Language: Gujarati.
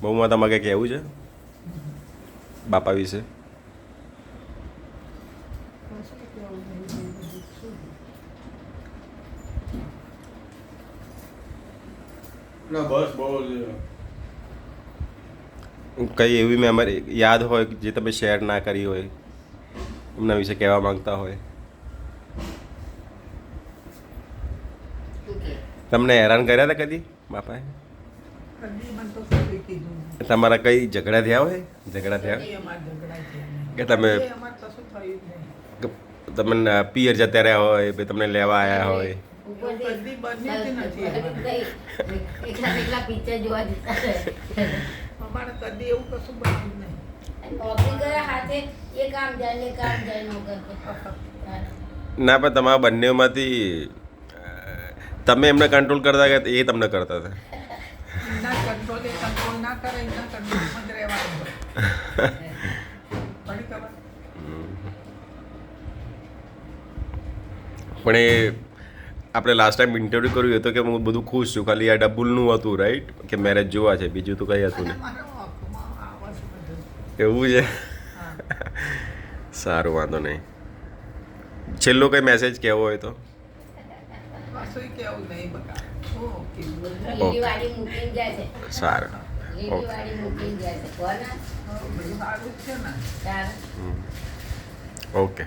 બહુમાં તમારે કંઈ કહેવું છે બાપા વિશે? ના બસ બહુ કઈ એવી મેમરી યાદ હોય જે તમે શેર ના કરી હોય, એમના વિશે કહેવા માંગતા હોય? તમને હેરાન કર્યા હતા કદી બાપાએ? તમારા કઈ ઝઘડા થયા હોય? ઝઘડા થયા કે તમે તમને પિયર જતા રહ્યા હોય, પછી તમને લેવા આવ્યા હોય? ના પણ તમારા બંનેમાંથી તમે એમને કંટ્રોલ કરતા કે એ તમને કરતા હતા? પણ એ આપણે લાસ્ટ ટાઈમ ઇન્ટરવ્યૂ કર્યું હતું કે હું બધું ખુશ છું, ખાલી આ ડબુલનું હતું રાઈટ, કે મેરેજ જોવા છે, બીજું તો કંઈ હતું નહીં. એવું છે? સારું, વાંધો નહીં. છેલ્લો કંઈ મેસેજ કહેવો હોય તો? સારું, ઓકે. ઓકે.